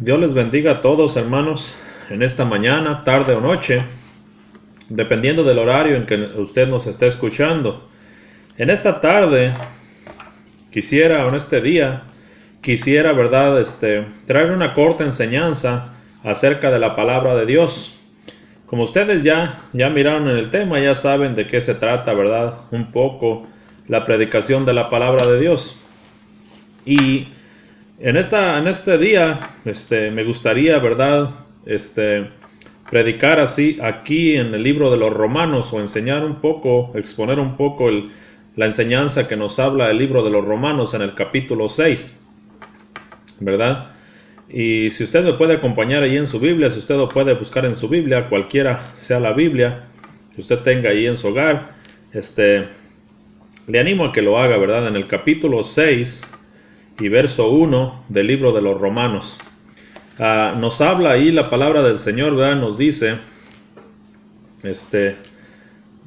Dios les bendiga a todos, hermanos, en esta mañana, tarde o noche, dependiendo del horario en que usted nos esté escuchando. En esta tarde, o en este día, quisiera, ¿verdad?, traer una corta enseñanza acerca de la palabra de Dios. Como ustedes ya miraron en el tema, ya saben de qué se trata, ¿verdad? Un poco la predicación de la palabra de Dios. Y en este día, me gustaría, ¿verdad?, predicar así aquí en el libro de los Romanos, o enseñar un poco, exponer un poco la enseñanza que nos habla el libro de los Romanos en el capítulo 6, ¿verdad? Y si usted me puede acompañar ahí en su Biblia, si usted lo puede buscar en su Biblia, cualquiera sea la Biblia que usted tenga ahí en su hogar, le animo a que lo haga, ¿verdad? En el capítulo 6 y verso 1 del libro de los Romanos. Nos habla ahí la palabra del Señor, ¿verdad? Nos dice,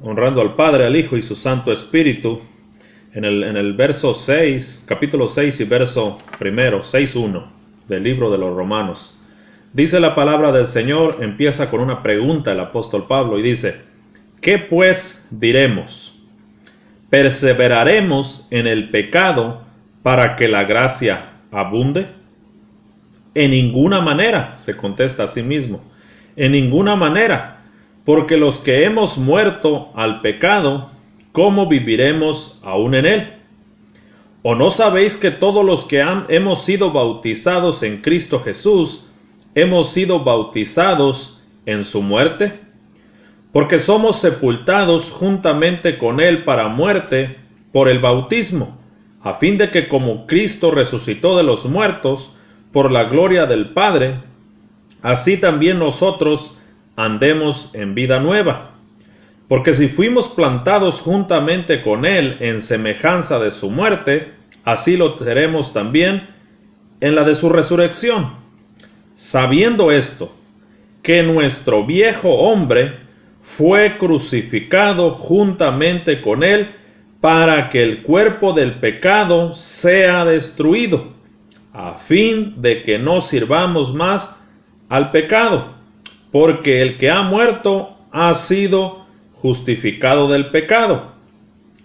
honrando al Padre, al Hijo y su Santo Espíritu, en el verso 6, capítulo 6 y verso primero, 6:1 del libro de los Romanos. Dice la palabra del Señor, empieza con una pregunta el apóstol Pablo y dice: ¿qué pues diremos? ¿Perseveraremos en el pecado para que la gracia abunde? En ninguna manera, se contesta a sí mismo. En ninguna manera, porque los que hemos muerto al pecado, ¿cómo viviremos aún en él? ¿O no sabéis que todos los que hemos sido bautizados en Cristo Jesús, hemos sido bautizados en su muerte? Porque somos sepultados juntamente con él para muerte por el bautismo, a fin de que como Cristo resucitó de los muertos por la gloria del Padre, así también nosotros andemos en vida nueva. Porque si fuimos plantados juntamente con él en semejanza de su muerte, así lo seremos también en la de su resurrección. Sabiendo esto, que nuestro viejo hombre fue crucificado juntamente con él para que el cuerpo del pecado sea destruido, a fin de que no sirvamos más al pecado, porque el que ha muerto ha sido justificado del pecado.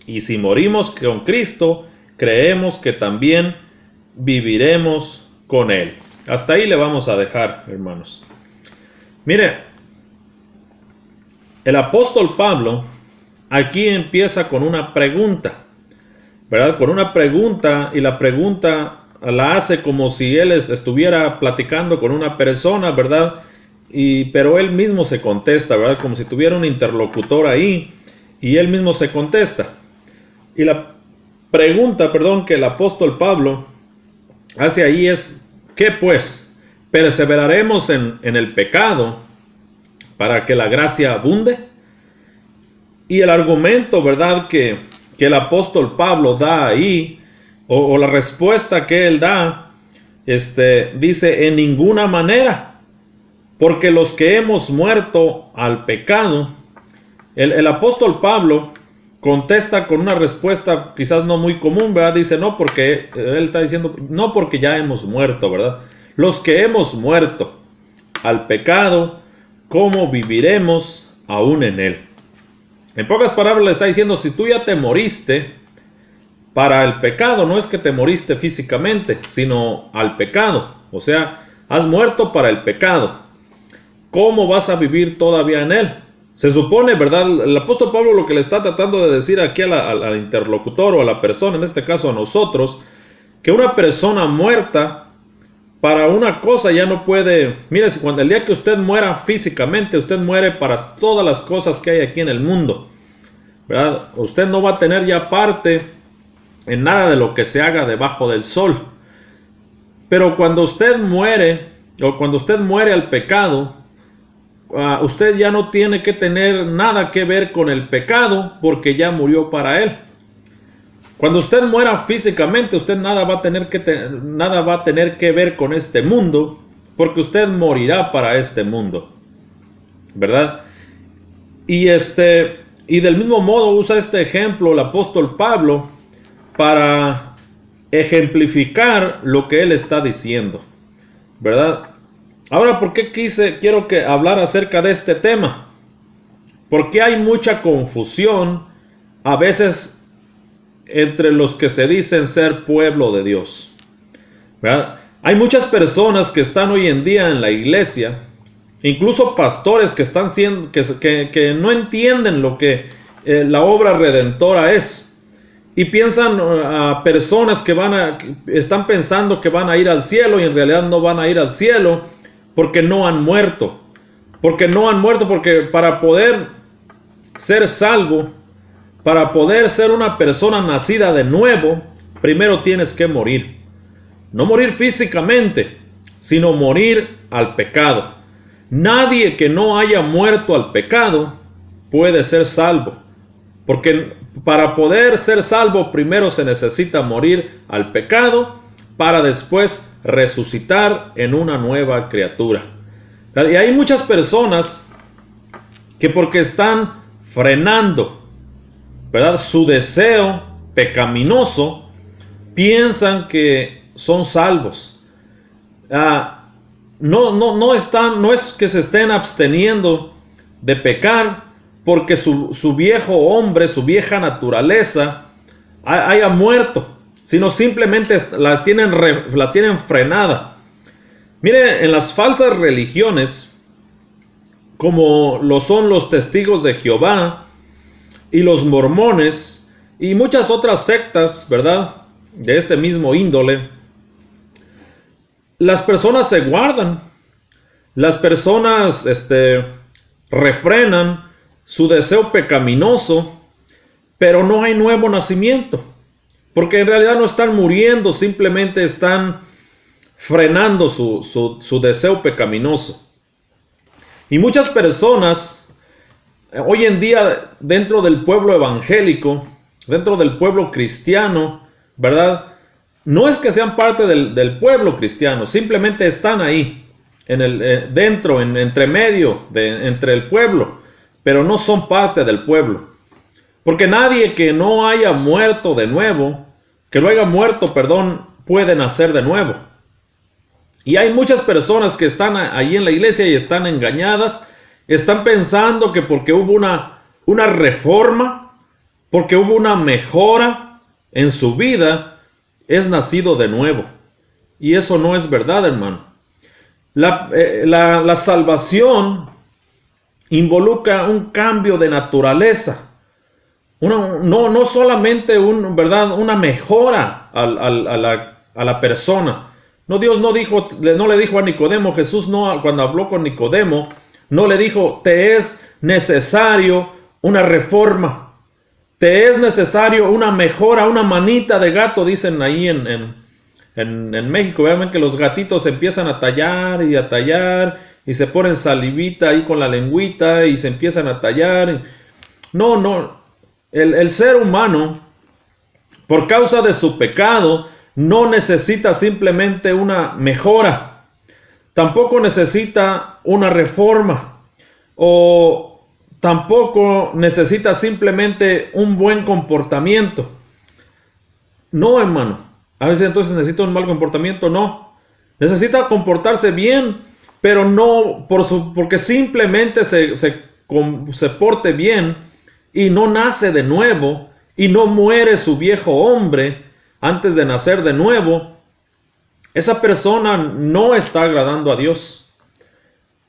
Y si morimos con Cristo, creemos que también viviremos con él. Hasta ahí le vamos a dejar, hermanos. Mire, el apóstol Pablo aquí empieza con una pregunta, ¿verdad? Con una pregunta, y la pregunta la hace como si él estuviera platicando con una persona, ¿verdad? Pero él mismo se contesta, ¿verdad? Como si tuviera un interlocutor ahí, y él mismo se contesta. Y la pregunta, que el apóstol Pablo hace ahí es: ¿qué pues? ¿Perseveraremos en el pecado para que la gracia abunde? Y el argumento, ¿verdad?, que el apóstol Pablo da ahí, o la respuesta que él da, dice: en ninguna manera, porque los que hemos muerto al pecado. El apóstol Pablo contesta con una respuesta quizás no muy común, ¿verdad? Dice: no, porque él está diciendo, no porque ya hemos muerto, ¿verdad? Los que hemos muerto al pecado, ¿cómo viviremos aún en él? En pocas palabras le está diciendo: si tú ya te moriste para el pecado, no es que te moriste físicamente, sino al pecado. O sea, has muerto para el pecado. ¿Cómo vas a vivir todavía en él? Se supone, ¿verdad? El apóstol Pablo lo que le está tratando de decir aquí al interlocutor o a la persona, en este caso a nosotros, que una persona muerta para una cosa ya no puede. Mire, cuando el día que usted muera físicamente, usted muere para todas las cosas que hay aquí en el mundo, ¿verdad? Usted no va a tener ya parte en nada de lo que se haga debajo del sol. Pero cuando usted muere, o cuando usted muere al pecado, usted ya no tiene que tener nada que ver con el pecado, porque ya murió para él. Cuando usted muera físicamente, usted nada va a tener que ver con este mundo, porque usted morirá para este mundo, ¿verdad? Y del mismo modo usa este ejemplo el apóstol Pablo para ejemplificar lo que él está diciendo, ¿verdad? Ahora, ¿por qué quiero hablar acerca de este tema? Porque hay mucha confusión a veces entre los que se dicen ser pueblo de Dios, ¿verdad? Hay muchas personas que están hoy en día en la iglesia, incluso pastores que están siendo, que no entienden lo que la obra redentora es. Y piensan a personas que están pensando que van a ir al cielo y en realidad no van a ir al cielo porque no han muerto. Porque para poder ser salvo, para poder ser una persona nacida de nuevo, primero tienes que morir. No morir físicamente, sino morir al pecado. Nadie que no haya muerto al pecado puede ser salvo. Porque para poder ser salvo, primero se necesita morir al pecado para después resucitar en una nueva criatura. Y hay muchas personas que porque están frenando, ¿verdad?, su deseo pecaminoso, piensan que son salvos. No es que se estén absteniendo de pecar porque su viejo hombre, su vieja naturaleza haya muerto, sino simplemente la tienen frenada. Mire, en las falsas religiones, como lo son los testigos de Jehová y los mormones y muchas otras sectas, ¿verdad?, de este mismo índole, las personas se guardan, las personas refrenan su deseo pecaminoso, pero no hay nuevo nacimiento, porque en realidad no están muriendo, simplemente están frenando su deseo pecaminoso. Y muchas personas hoy en día dentro del pueblo evangélico, dentro del pueblo cristiano, ¿verdad?, no es que sean parte del pueblo cristiano, simplemente están ahí, entre medio, entre el pueblo, pero no son parte del pueblo. Porque nadie que no haya muerto de nuevo, puede nacer de nuevo. Y hay muchas personas que están ahí en la iglesia y están engañadas, están pensando que porque hubo una reforma, porque hubo una mejora en su vida, es nacido de nuevo. Y eso no es verdad, hermano. La salvación involucra un cambio de naturaleza. No solamente una mejora a la persona. No, Dios no le dijo a Nicodemo, Jesús cuando habló con Nicodemo, no le dijo, te es necesario una reforma. Te es necesario una mejora, una manita de gato, dicen ahí en México. Vean que los gatitos empiezan a tallar y se ponen salivita ahí con la lengüita y se empiezan a tallar. No, el ser humano, por causa de su pecado, no necesita simplemente una mejora. Tampoco necesita una reforma. O tampoco necesita simplemente un buen comportamiento. No, hermano. A veces entonces necesita un mal comportamiento. No. Necesita comportarse bien, pero no porque simplemente se porte bien y no nace de nuevo y no muere su viejo hombre antes de nacer de nuevo. Esa persona no está agradando a Dios.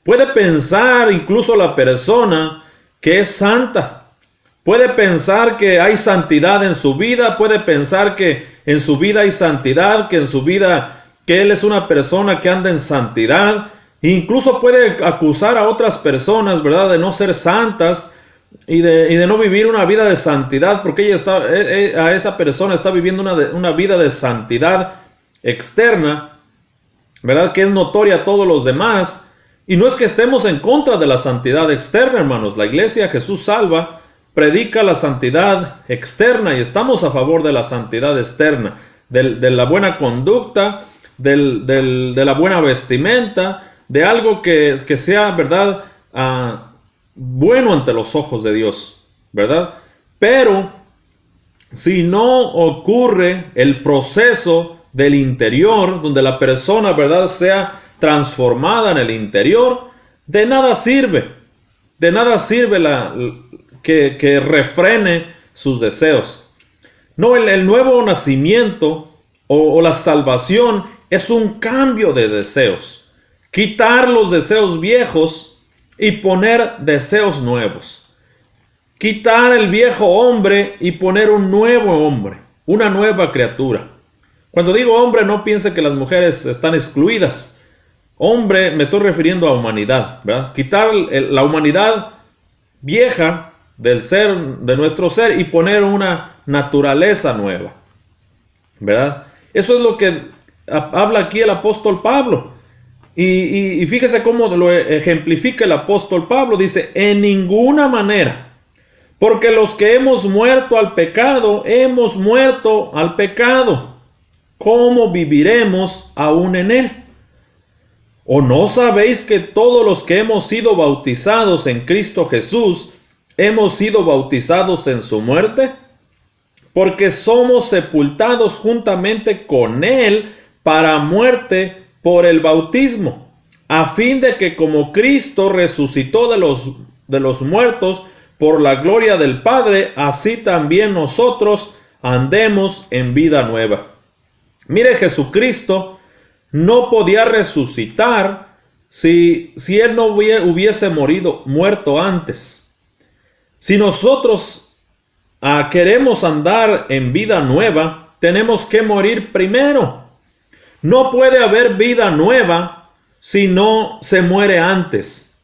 Puede pensar incluso la persona que es santa. Puede pensar que hay santidad en su vida, puede pensar que en su vida hay santidad, que él es una persona que anda en santidad. Incluso puede acusar a otras personas, ¿verdad?, de no ser santas y de no vivir una vida de santidad, porque a esa persona está viviendo una vida de santidad externa, ¿verdad?, que es notoria a todos los demás. Y no es que estemos en contra de la santidad externa, hermanos. La iglesia Jesús Salva predica la santidad externa y estamos a favor de la santidad externa, de la buena conducta, de la buena vestimenta, de algo que sea, ¿verdad?, bueno ante los ojos de Dios, ¿verdad? Pero si no ocurre el proceso del interior, donde la persona, ¿verdad?, sea transformada en el interior, de nada sirve. De nada sirve que refrene sus deseos. No, el nuevo nacimiento o la salvación es un cambio de deseos. Quitar los deseos viejos y poner deseos nuevos. Quitar el viejo hombre y poner un nuevo hombre, una nueva criatura. Cuando digo hombre, no piense que las mujeres están excluidas. Hombre, me estoy refiriendo a humanidad, ¿verdad? Quitar la humanidad vieja del ser, de nuestro ser, y poner una naturaleza nueva, ¿verdad? Eso es lo que habla aquí el apóstol Pablo. Y fíjese cómo lo ejemplifica el apóstol Pablo. Dice, en ninguna manera, porque los que hemos muerto al pecado, hemos muerto al pecado. ¿Cómo viviremos aún en él? ¿O no sabéis que todos los que hemos sido bautizados en Cristo Jesús, hemos sido bautizados en su muerte? Porque somos sepultados juntamente con él para muerte por el bautismo, a fin de que como Cristo resucitó de los muertos por la gloria del Padre, así también nosotros andemos en vida nueva. Mire, Jesucristo no podía resucitar si él no hubiese muerto antes. Si nosotros queremos andar en vida nueva, tenemos que morir primero. No puede haber vida nueva si no se muere antes.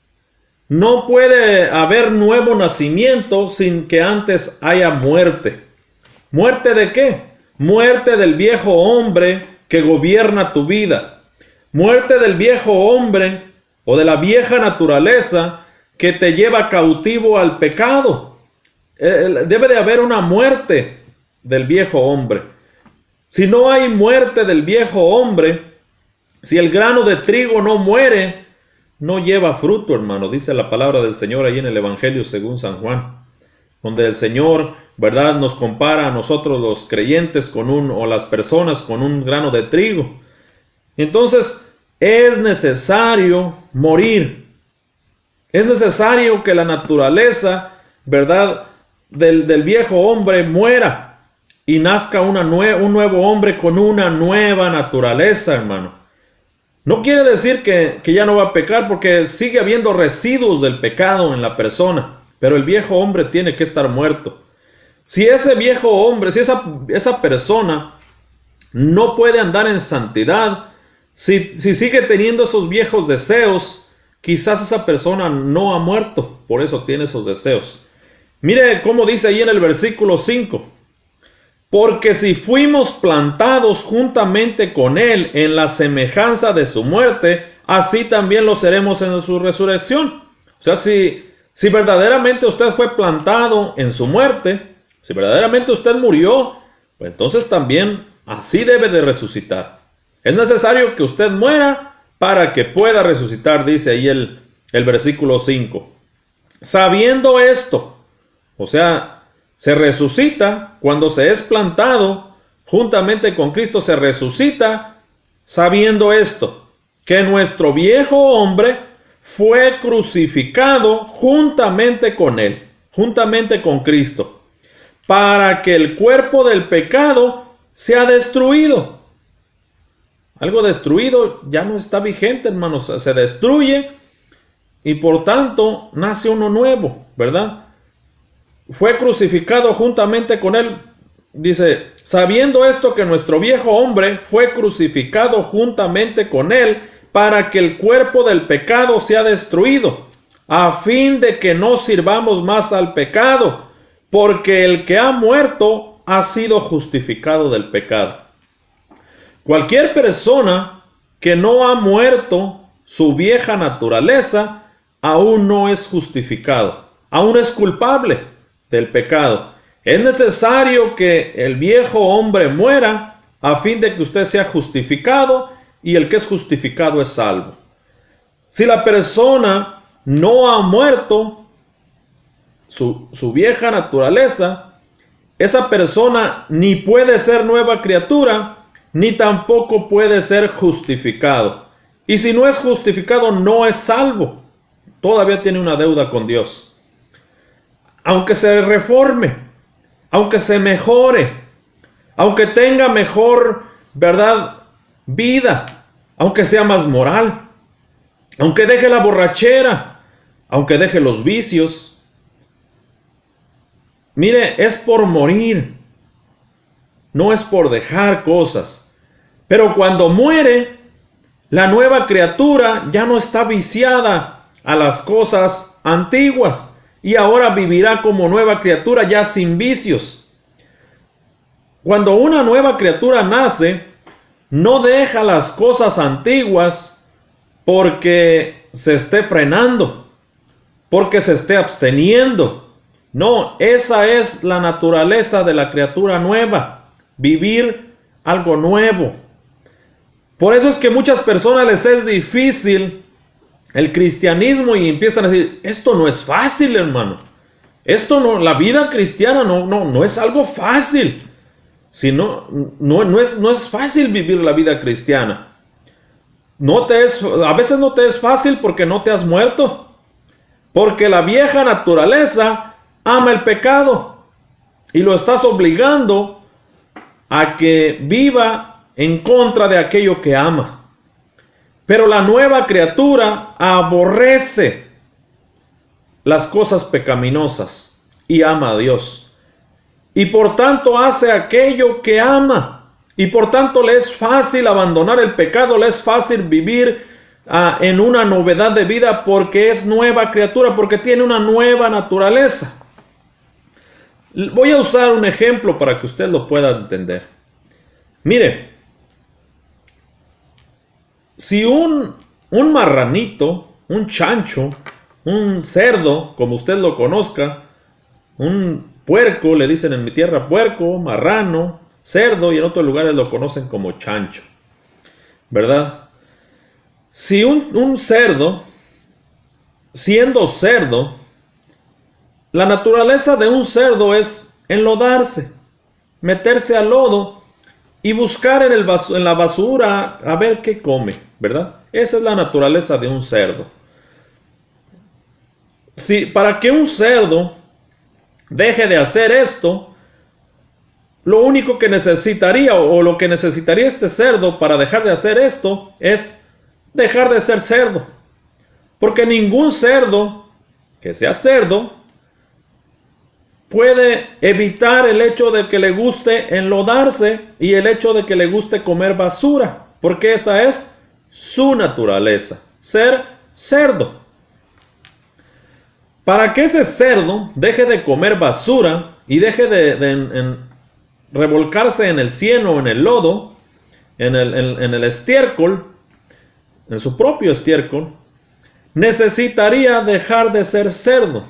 No puede haber nuevo nacimiento sin que antes haya muerte. ¿Muerte de qué? Muerte del viejo hombre que gobierna tu vida. Muerte del viejo hombre o de la vieja naturaleza que te lleva cautivo al pecado. Debe de haber una muerte del viejo hombre. Si no hay muerte del viejo hombre, si el grano de trigo no muere, no lleva fruto, hermano. Dice la palabra del Señor ahí en el Evangelio según San Juan, donde el Señor, ¿verdad?, nos compara a nosotros los creyentes o las personas con un grano de trigo. Entonces, es necesario morir. Es necesario que la naturaleza, ¿verdad?, del viejo hombre muera y nazca un nuevo hombre con una nueva naturaleza, hermano. No quiere decir que ya no va a pecar, porque sigue habiendo residuos del pecado en la persona, pero el viejo hombre tiene que estar muerto. Si ese viejo hombre, si esa persona no puede andar en santidad, si sigue teniendo esos viejos deseos, quizás esa persona no ha muerto, por eso tiene esos deseos. Mire cómo dice ahí en el versículo 5. Porque si fuimos plantados juntamente con él en la semejanza de su muerte, así también lo seremos en su resurrección. O sea, si verdaderamente usted fue plantado en su muerte, si verdaderamente usted murió, pues entonces también así debe de resucitar. Es necesario que usted muera para que pueda resucitar, dice ahí el versículo 5. Sabiendo esto, o sea, se resucita cuando se es plantado juntamente con Cristo, se resucita sabiendo esto, que nuestro viejo hombre fue crucificado juntamente con él, juntamente con Cristo, para que el cuerpo del pecado sea destruido. Algo destruido ya no está vigente, hermanos, se destruye y por tanto nace uno nuevo, ¿verdad? Fue crucificado juntamente con él. Dice, sabiendo esto, que nuestro viejo hombre fue crucificado juntamente con él para que el cuerpo del pecado sea destruido, a fin de que no sirvamos más al pecado, porque el que ha muerto ha sido justificado del pecado. Cualquier persona que no ha muerto su vieja naturaleza aún no es justificado, aún es culpable del pecado. Es necesario que el viejo hombre muera a fin de que usted sea justificado, y el que es justificado es salvo. Si la persona no ha muerto su vieja naturaleza, esa persona ni puede ser nueva criatura, ni tampoco puede ser justificado. Y si no es justificado, no es salvo. Todavía tiene una deuda con Dios. Aunque se reforme, aunque se mejore, aunque tenga mejor, ¿verdad?, vida, aunque sea más moral, aunque deje la borrachera, aunque deje los vicios. Mire, es por morir, no es por dejar cosas. Pero cuando muere, la nueva criatura ya no está viciada a las cosas antiguas y ahora vivirá como nueva criatura ya sin vicios. Cuando una nueva criatura nace, no deja las cosas antiguas porque se esté frenando, porque se esté absteniendo. No, esa es la naturaleza de la criatura nueva, vivir algo nuevo. Por eso es que a muchas personas les es difícil el cristianismo y empiezan a decir, esto no es fácil, hermano. Esto no, la vida cristiana no es algo fácil. No es fácil vivir la vida cristiana. A veces no te es fácil porque no te has muerto. Porque la vieja naturaleza ama el pecado y lo estás obligando a que viva en contra de aquello que ama. Pero la nueva criatura aborrece las cosas pecaminosas y ama a Dios. Y por tanto hace aquello que ama. Y por tanto le es fácil abandonar el pecado, le es fácil vivir en una novedad de vida porque es nueva criatura, porque tiene una nueva naturaleza. Voy a usar un ejemplo para que usted lo pueda entender. Mire, si un marranito, un chancho, un cerdo, como usted lo conozca, un puerco, le dicen en mi tierra puerco, marrano, cerdo, y en otros lugares lo conocen como chancho, ¿verdad? Si un cerdo, siendo cerdo, la naturaleza de un cerdo es enlodarse, meterse al lodo y buscar en la basura a ver qué come, ¿verdad? Esa es la naturaleza de un cerdo. Para que un cerdo deje de hacer esto, lo único que necesitaría o lo que necesitaría este cerdo para dejar de hacer esto es dejar de ser cerdo. Porque ningún cerdo que sea cerdo puede evitar el hecho de que le guste enlodarse y el hecho de que le guste comer basura, porque esa es su naturaleza, ser cerdo. Para que ese cerdo deje de comer basura y deje de revolcarse en el cieno o en el lodo, en el estiércol, en su propio estiércol, necesitaría dejar de ser cerdo.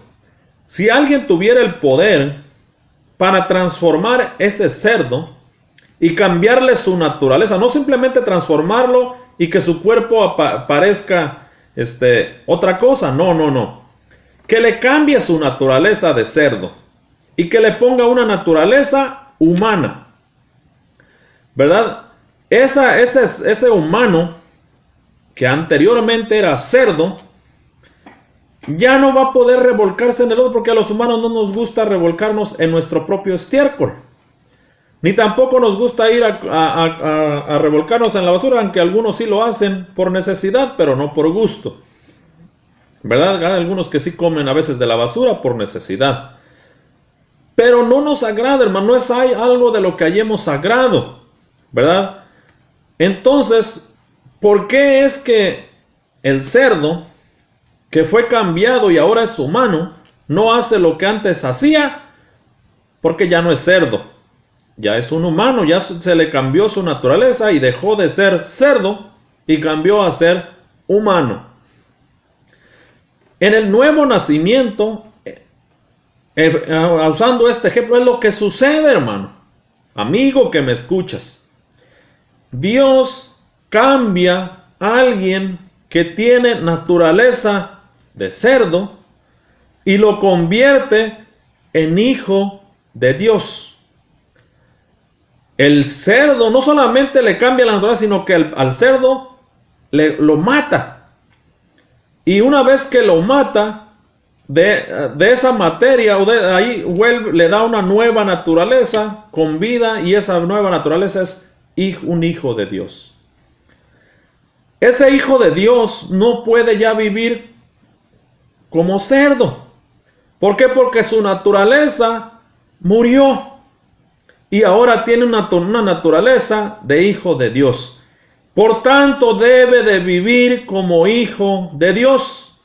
Si alguien tuviera el poder para transformar ese cerdo y cambiarle su naturaleza, no simplemente transformarlo y que su cuerpo parezca otra cosa, no. Que le cambie su naturaleza de cerdo y que le ponga una naturaleza humana, ¿verdad? Ese humano que anteriormente era cerdo, ya no va a poder revolcarse en el lodo, porque a los humanos no nos gusta revolcarnos en nuestro propio estiércol. Ni tampoco nos gusta ir a revolcarnos en la basura, aunque algunos sí lo hacen por necesidad, pero no por gusto. ¿Verdad? Hay algunos que sí comen a veces de la basura por necesidad. Pero no nos agrada, hermano, no es algo de lo que hallemos sagrado, ¿verdad? Entonces, ¿por qué es que el cerdo, que fue cambiado y ahora es humano, no hace lo que antes hacía? Porque ya no es cerdo, ya es un humano, ya se le cambió su naturaleza y dejó de ser cerdo y cambió a ser humano. En el nuevo nacimiento, usando este ejemplo, es lo que sucede, hermano, amigo que me escuchas. Dios cambia a alguien que tiene naturaleza de cerdo y lo convierte en hijo de Dios. El cerdo no solamente le cambia la naturaleza, sino que al cerdo lo mata. Y una vez que lo mata, de esa materia o de ahí le da una nueva naturaleza con vida, y esa nueva naturaleza es un hijo de Dios. Ese hijo de Dios no puede ya vivir como cerdo. ¿Por qué? Porque su naturaleza murió y ahora tiene una naturaleza de hijo de Dios. Por tanto, debe de vivir como hijo de Dios.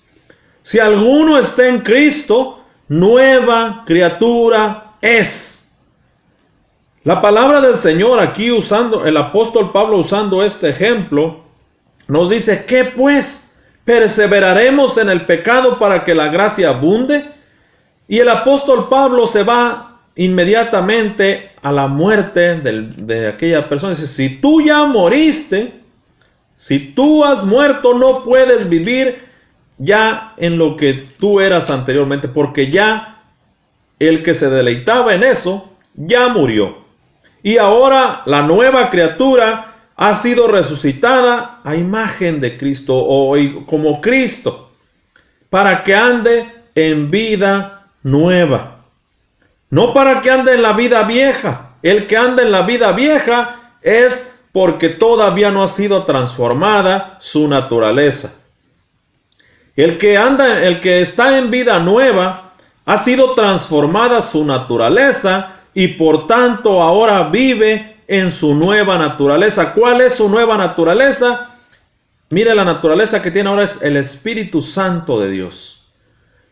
Si alguno está en Cristo, nueva criatura es. La palabra del Señor aquí, usando el apóstol Pablo, usando este ejemplo, nos dice: ¿qué pues? ¿Perseveraremos en el pecado para que la gracia abunde? Y el apóstol Pablo se va inmediatamente a la muerte de aquella persona. Dice: si tú ya moriste, si tú has muerto, no puedes vivir ya en lo que tú eras anteriormente, porque ya el que se deleitaba en eso ya murió. Y ahora la nueva criatura ha sido resucitada a imagen de Cristo, o como Cristo, para que ande en vida nueva. No para que ande en la vida vieja. El que anda en la vida vieja es porque todavía no ha sido transformada su naturaleza. El que está en vida nueva, ha sido transformada su naturaleza, y por tanto ahora vive en su nueva naturaleza. ¿Cuál es su nueva naturaleza? Mire, la naturaleza que tiene ahora es el Espíritu Santo de Dios.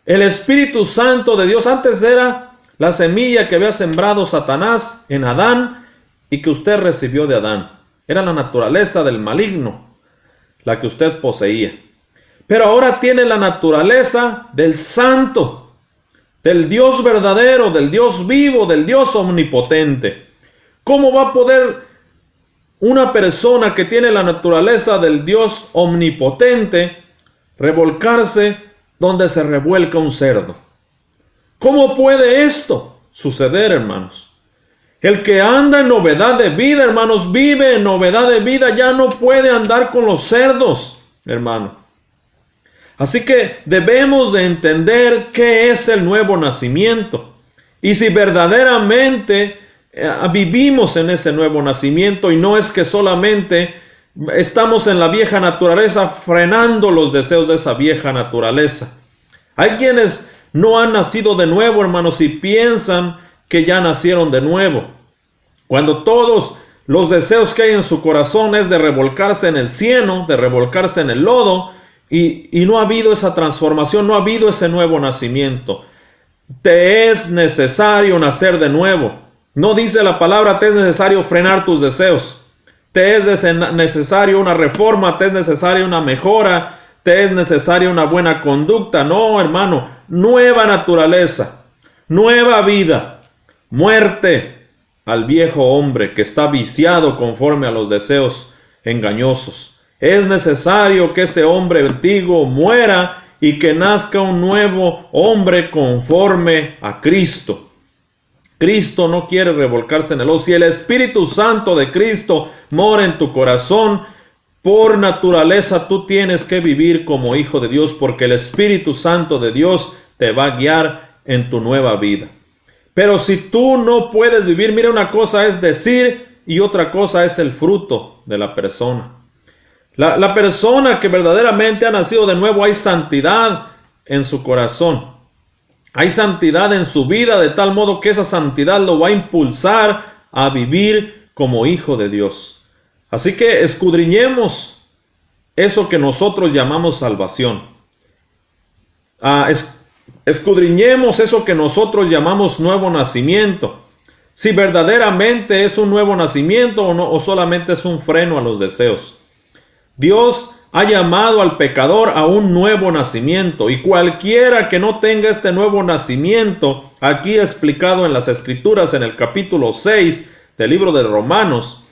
El Espíritu Santo de Dios antes era la semilla que había sembrado Satanás en Adán y que usted recibió de Adán. Era la naturaleza del maligno, la que usted poseía. Pero ahora tiene la naturaleza del Santo, del Dios verdadero, del Dios vivo, del Dios omnipotente. ¿Cómo va a poder una persona que tiene la naturaleza del Dios omnipotente revolcarse donde se revuelca un cerdo? ¿Cómo puede esto suceder, hermanos? El que anda en novedad de vida, hermanos, vive en novedad de vida, ya no puede andar con los cerdos, hermano. Así que debemos de entender qué es el nuevo nacimiento. Y si verdaderamente vivimos en ese nuevo nacimiento, y no es que solamente estamos en la vieja naturaleza frenando los deseos de esa vieja naturaleza. Hay quienes no han nacido de nuevo, hermanos, y piensan que ya nacieron de nuevo, cuando todos los deseos que hay en su corazón es de revolcarse en el cieno, de revolcarse en el lodo, y no ha habido esa transformación, no ha habido ese nuevo nacimiento. Te es necesario nacer de nuevo. No dice la palabra: te es necesario frenar tus deseos, te es necesario una reforma, te es necesaria una mejora, te es necesaria una buena conducta. No, hermano, nueva naturaleza, nueva vida, muerte al viejo hombre que está viciado conforme a los deseos engañosos. Es necesario que ese hombre antiguo muera y que nazca un nuevo hombre conforme a Cristo. Cristo no quiere revolcarse en el lodo. Si el Espíritu Santo de Cristo mora en tu corazón, por naturaleza tú tienes que vivir como hijo de Dios, porque el Espíritu Santo de Dios te va a guiar en tu nueva vida. Pero si tú no puedes vivir, mira, una cosa es decir y otra cosa es el fruto de la persona. La persona que verdaderamente ha nacido de nuevo, hay santidad en su corazón. Hay santidad en su vida, de tal modo que esa santidad lo va a impulsar a vivir como hijo de Dios. Así que escudriñemos eso que nosotros llamamos salvación. Escudriñemos eso que nosotros llamamos nuevo nacimiento. Si verdaderamente es un nuevo nacimiento o solamente es un freno a los deseos. Dios ha llamado al pecador a un nuevo nacimiento, y cualquiera que no tenga este nuevo nacimiento, aquí explicado en las Escrituras, en el capítulo 6 del libro de Romanos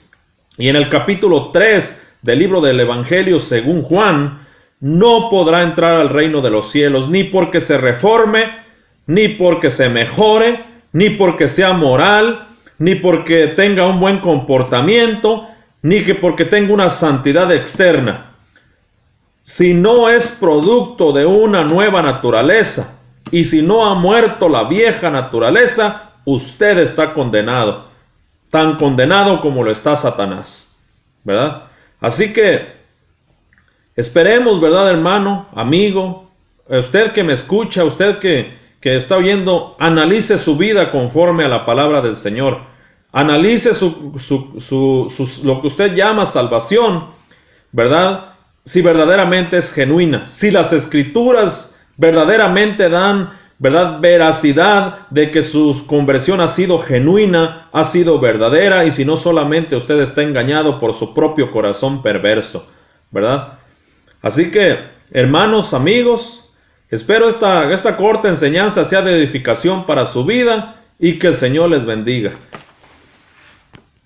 y en el capítulo 3 del libro del Evangelio según Juan, no podrá entrar al reino de los cielos, ni porque se reforme, ni porque se mejore, ni porque sea moral, ni porque tenga un buen comportamiento, ni que porque tenga una santidad externa. si no es producto de una nueva naturaleza y si no ha muerto la vieja naturaleza, usted está condenado, tan condenado como lo está Satanás, ¿verdad? Así que esperemos, ¿verdad, hermano, amigo? Usted que me escucha, usted que está oyendo, analice su vida conforme a la palabra del Señor. Analice lo que usted llama salvación, ¿verdad? Si verdaderamente es genuina, si las escrituras verdaderamente dan, ¿verdad?, veracidad de que su conversión ha sido genuina, ha sido verdadera, y si no, solamente usted está engañado por su propio corazón perverso, ¿verdad? Así que, hermanos, amigos, espero esta corta enseñanza sea de edificación para su vida y que el Señor les bendiga.